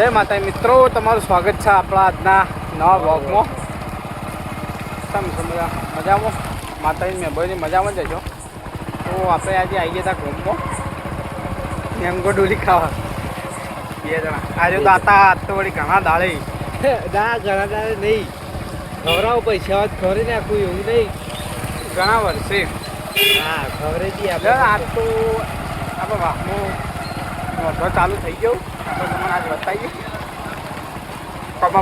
જય માતા મિત્રો, તમારું સ્વાગત છે આપણા આજના નવા બ્લોગમાં. તમે મજામાં? માતાજી મેં મજામાં જજો. તો આપણે આજે આવી ગયા હતા ઘૂમમાં મેંગો ડોલી ખાવા 2 જણા. આજે તો આજ તો વળી ઘણા દાળે ઘણા દાડે નહીં ખવડાવો પૈસા ખવડી નાખવું એવું નહીં. ઘણા વર્ષે હા ખવડેથી આજ તો આપણે વાહમાં નોંધવા ચાલુ થઈ ગયું. આપણે તમને આજ બતાવીએ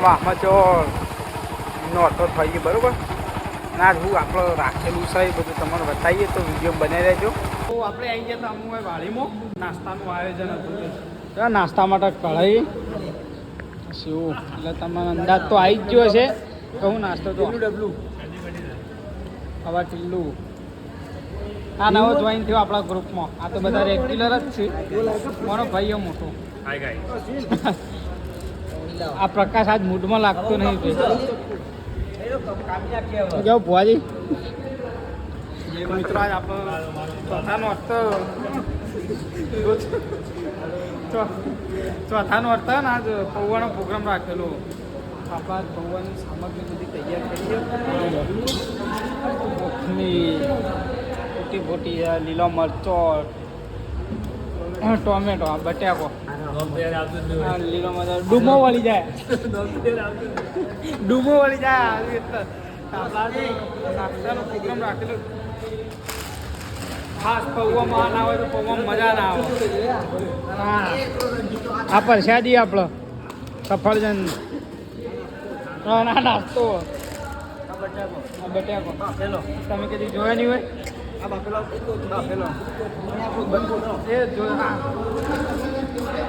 વાહમાં જો નોંધો થઈ ગયો બરાબર. ના હું આપણે રાખેલું છે એ બધું તમને બતાવીએ તો વિડીયો બનાવી રહેજો. તો આપણે આવી ગયા હતા અમુક વાડીમાં નાસ્તાનું આયોજન હતું. નાસ્તા માટે કઢાઈ શું એટલે તમારો અંદાજ તો આવી જ ગયો છે. કહું નાસ્તો તો ડબલું હવે ટીલું આ નવો જોઈન થયો આપણા ગ્રુપમાં. આ તો બધા રેગ્યુલર જ છે. મારો ભાઈઓ મોટો આ પ્રકાશ આજ મૂડમાં લાગતો નહીં. કેવું ભુવાજી મિત્રો આજ આપણો ચોથાનો અર્થ ને આજ પૌવાનો પ્રોગ્રામ રાખેલો. આપણા પૌવાની સામગ્રી બધી તૈયાર કરીએ. મોટી લીલો મરચો, ટોમેટો, બટાકો, લીલો મરચો, ડૂમો વળી જાય. નાસ્તાનો પ્રોગ્રામ રાખેલો. ખાસ પૌવામાં ના હોય તો પૌવામાં મજા ના આવે. હા આ પ્રસાદી આપણો સફરજન નાસ્તો બટાકો તમે કદી જોયા નહીં હોય.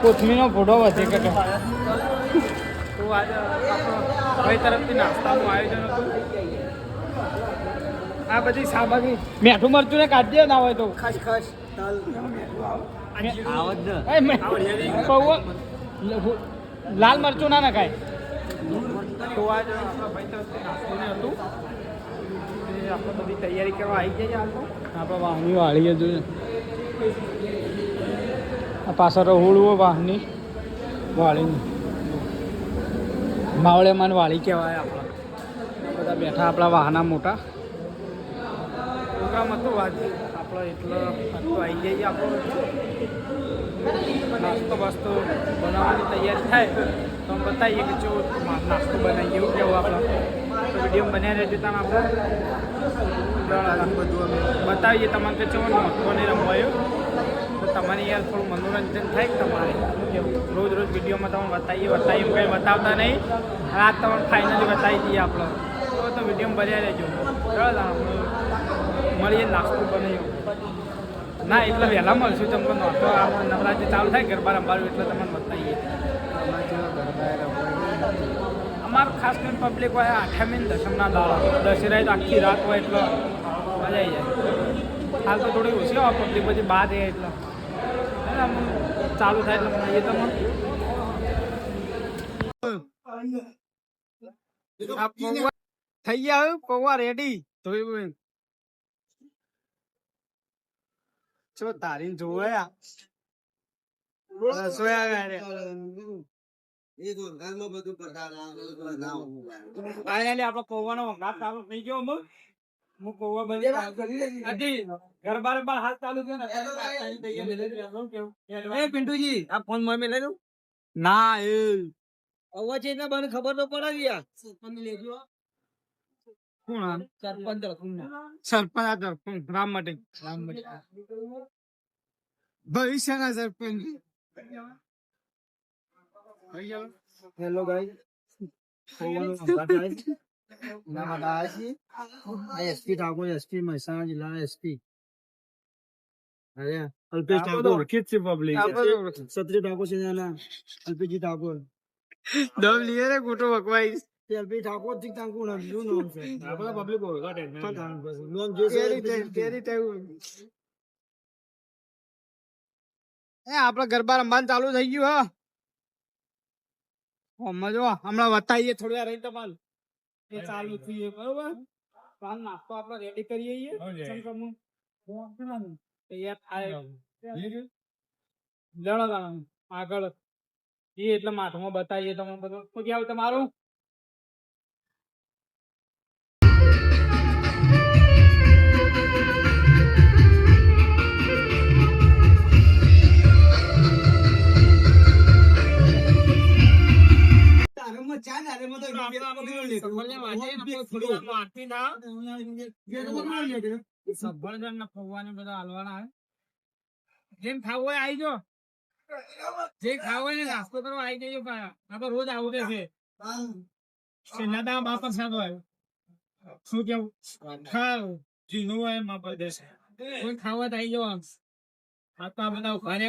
કોથમીનો ફોટો વધે કટો. તો આજે ભાઈ તરફથી નાસ્તાનું આયોજન હતું. આ બધી સામગ્રી મીઠું મરચું ને કાઢી દે ના હોય તો લાલ મરચું ના નખાય. તો આજે આપણા ભાઈ તરફથી નાસ્તું હતું. આપણે બધી તૈયારી કરવા આવી જઈએ. હાલ તો આપણે વાહની વાળીએ જોઈએ. આ પાછળ રહોળવો વાહની વાળીની માવળેમાં વાળી કહેવાય. આપણા બધા બેઠા આપણા વાહના મોટા પ્રોગ્રામ હતો આજે આપણો. એટલે તો આવી જઈએ. આપણો નાસ્તો બાસ્તો બનાવવાની તૈયારી થાય તો અમે બતાવીએ કે જો નાસ્તો બનાવીએ એવું કેવું આપણે વિડીયો બનાવી રહેજો. તમે આપણે બધું અમે બતાવીએ તમને કે ચો નહોતો નહીં રમવાયું તો તમારે યાર થોડું મનોરંજન થાય કે તમારે કેવું રોજ વિડીયોમાં તમે બતાવીએ કંઈ બતાવતા નહીં. રાત તમને ફાઇનલી બતાવી દઈએ આપણે તો વિડીયો બનાવી રહેજો. બરાબર આપણે મળીએ નાસ્તો બનાવ્યો ના એટલે વહેલા મળશું. તમને નહોતો આપણે નવરાત્રી ચાલુ થાય ગરબા રમવાનું એટલે તમને બતાવીએ. અમારું ખાસ કરીને પબ્લિક હોય 8મી અને 10મના દાડા દશેરા તો આખી રાત હોય એટલે મજા આવી જાય. હાલ તો થોડી ઓછી હોય પબ્લિક પછી બાદ એ એટલે ચાલુ થાય એટલે મળીએ તમને. થઈ ગયા પૌવા રેડી ધોઈ છો તારીને જોવે ફાઇનલી આપણો પૌવાનો વંગાત ચાલુ થઈ ગયો. હું પૌવા બની ગરબા હાથ ચાલુ થયો ને. પિન્ટુજી આ ફોન માં લઈ દઉં ના એ અવાજ એટલે મને ખબર તો પડે યાર. સરપંચ લેજો. કોણ સરપંચ રામ માટે ભવિષ્યના sarpanch. Hello guys SP Thakor SP Mehsana જિલ્લા એસપી અલ્પેશ ઠાકોર સત્રી ઠાકોર સેનાના અલ્પેશજી ઠાકોર દમ લીએ રે ખોટો વકવાઈ અલ્પેશ ઠાકોર થી તાંકુ નામ છે. આપણા પબ્લિક નોમ જે આપડે ગરબા રમવાનું ચાલુ થઈ ગયું. મજો હમણાં બતાવીએ થોડી વાર રહી તમારે એ ચાલુ થઈએ બરોબર. નાસ્તો આપણે રેડી કરીએ તૈયાર થાય આગળ એ એટલે માથમાં બતાવીએ તમે બધું શું કહેવું તમારું જેમ ખાવું હોય આવી જો જે ખાવું હોય ને નાસ્તો કરવા આવી જજો પાછા રોજ આવું રહેશે છેલ્લા દાડા બાપર સાદ હોય શું કેવું ખાવ જીનું હોય માપર દેશે કોઈ ખાવા તો આવી જવા આ તો આ બધા ઘરે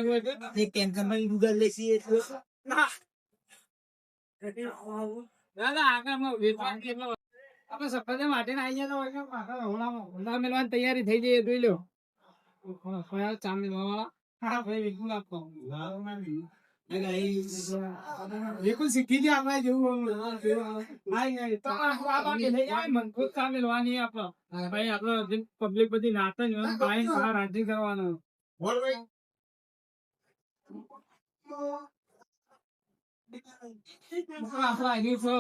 દાદા આગળમાં આપણે સફરજન માટે આવી જતા મેળવાની તૈયારી થઈ જાય જોઈ લો ચા મેળવા વાળા હા ભાઈ બિલકુલ આપો બિલકુલ શીખી જાય આપણે જેવું મજબૂત ચા મેળવાની આપડે ભાઈ આપડે પબ્લિક બધી નાતે રાજી કરવાનું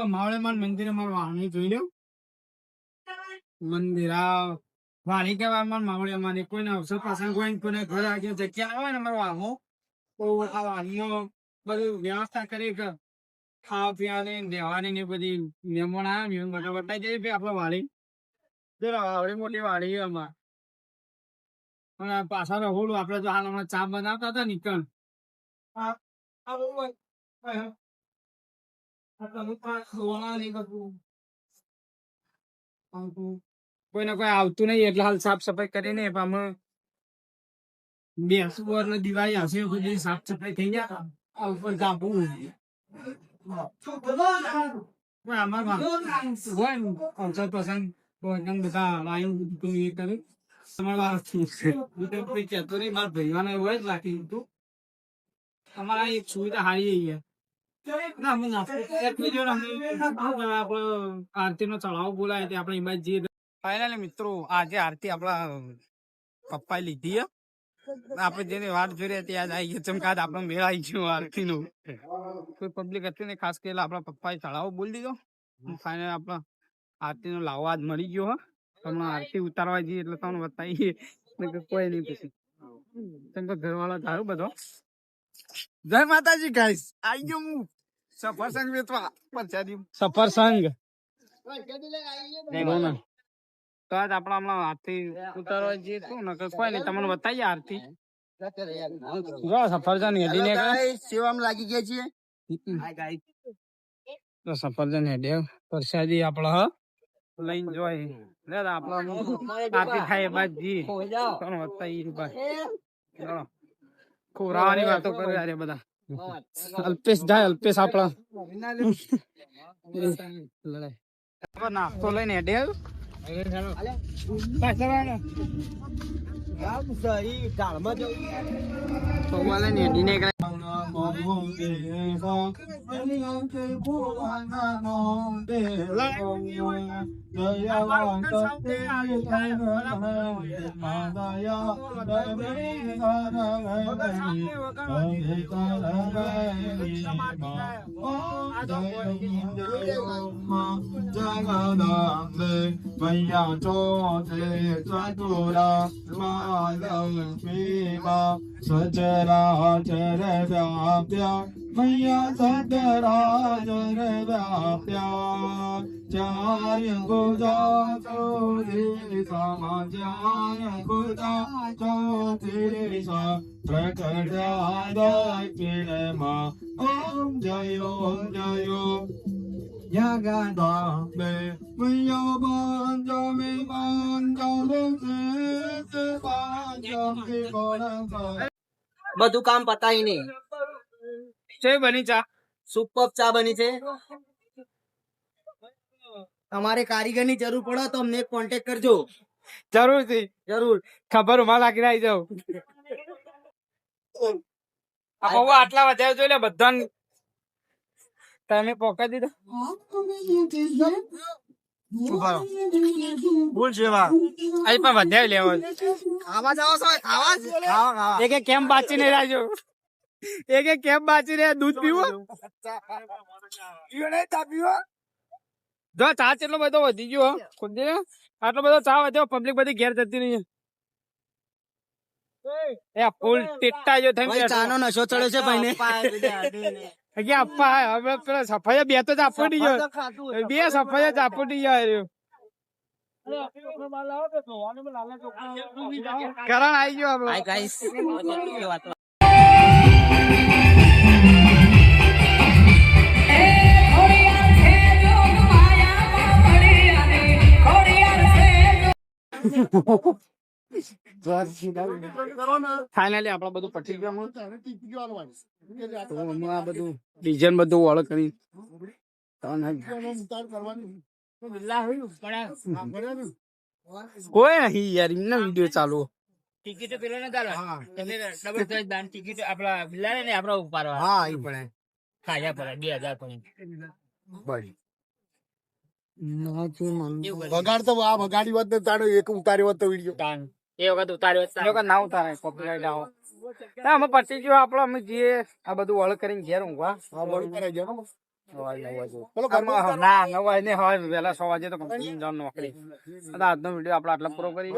માવળેમાન મંદિર અમારું વાણી જોઈ લો મંદિર આ વાણી કહેવાય માવળેમાની કોઈને અવસર પાછળ કોઈને ઘર આગળ જગ્યા આવે ને અમારું વાહો તો આ વાણીઓ બધું વ્યવસ્થા કરી કે ખાવા પીવાની દેવાની ને બધી મહેમાન આવે ને બધા બતાવી દઈએ આપડે વાળી આવડી મોટી વાળી અમાર અને પાછળ રહોડું આપડે તો હાલ હમણાં ચા બનાવતા હતા નીકળ કોઈને કોઈ આવતું નહીં એટલે હાલ સાફ સફાઈ કરીને અમે બેસું ને દિવાળી આવશે બધી સાફ સફાઈ થઈ જાય આ ઉપર જાપું અવસર પસંદ બધા લાઈન એ કર્યું તમારા કહેતો નહીં મારા ભાઈવાને હોય જ રાખી દીધું તમારા એક સુવિધા હારી છે આરતી નો ચઢાવો બોલાય તે આપણે એમાં જઈએ ફાઇનલી મિત્રો આજે આરતી આપડા પપ્પા લીધી આપડે જેને વાત જોઈ રહ્યા ત્યાં આવી ગયો ચમકાત આપડે મેળ આવી ગયો આરતી નું કોઈ પબ્લિક હતી ને ખાસ કરીને આપડા પપ્પા ચઢાવો બોલી દીધો ફાઇનલ આપડા આરતી નો લાવો આજ મળી ગયો હમણાં આરતી ઉતારવા જઈએ એટલે તમને બતાવીએ કોઈ નહીં પછી ચમકો ઘરવાળા ધારું બધો જય માતાજી ગાઈસ આવી ગયો હું સફરસંગ વેચવા સફરસંગ તો આજ આપડા હમણાં આરતી ઉતારવા જઈએ શું ને કોઈ નહીં તમને બતાવીએ આરતી સફરજન હેડી ને સેવામાં લાગી ગયા છીએ તો સફરજન હેડે પ્રસાદી આપડા લઈને જોઈ આપડા આરતી થાય બાદ જી તમને બતાવીએ ભાઈ ખોરાવાની વાતો કરે અરે બધા અલ્પેશ જાય અલ્પેશ આપડા નાસ્તો લઈને હેડે સચરાચર વ્યાપ્યા મૈયા સચરાચર વ્યાપ્યા ચાર્ય ગુજા ચોદિશા ચાર્ય ગુજા ચોદિશા પ્રકટાદિમાં ઓમ જયો જયો યગદામે મૈયા બંજમે બંજમે બધું કામ પતાવી નહીં છે બની ચા સુપર ચા બની છે. તમારે કારીગર ની જરૂર પડે તો અમને કોન્ટેક્ટ કરજો. જરૂર થી જરૂર. ખબર માં લાગી આવી જાવ. આટલા વધારે જોઈ લે બધા તમે પોકા દીધા બોલ જેવા અહીં પણ વધારે લેવો ખાવા જાવ છો? ખાવા કેમ બાચી નહીં રાખ્યો એક કેમ બાચી રે દૂધ પીવો જો ચા કેટલો બધો વધી ગયો હો. ખુદ આટલો બધો ચા વધ્યો પબ્લિક બધી ઘેર જતી રહી એ ફૂલ ટેટા જો થઈ ભાઈ ચાનો નશો ચડ્યો છે ભાઈને આપવા હવે પેલા સફાઈ બે તો આપડી ગયો બે સફાઈ આપડી ગયો કરણ આવી ગયો આપણો ફાઇનલી આપડે બધું પટી ગયું તો હમણાં બધું ડિઝાઇન બધું ઓળખ કરી કોઈ નહીં યાર એમનો વિડીયો ચાલુ ટિકિટ પેલો ને ચાલો ડબલ સાઈઝ દાન ટિકિટ આપડા બિલ્લા ને આપડા ઉપાડવા હા એ પડે ખાયા પડે 2000 પડે વગાડ તો આ વગાડી વાત તારો એક ઉતાર્યો હોત તો વિડીયો દાન એ વખત ઉતાર્યો એ વખત ના ઉતારે કોપીરાઈટ આવો અમે પટી ગયો આપડે અમે જઈએ આ બધું ઓળખ કરીને ઘેર ઊંઘવા ના 9 વાગે હોય વહેલા 6 વાગે તો કંપની જવાનું નોકરી આજનો વિડીયો આપડે આટલા પૂરો કરી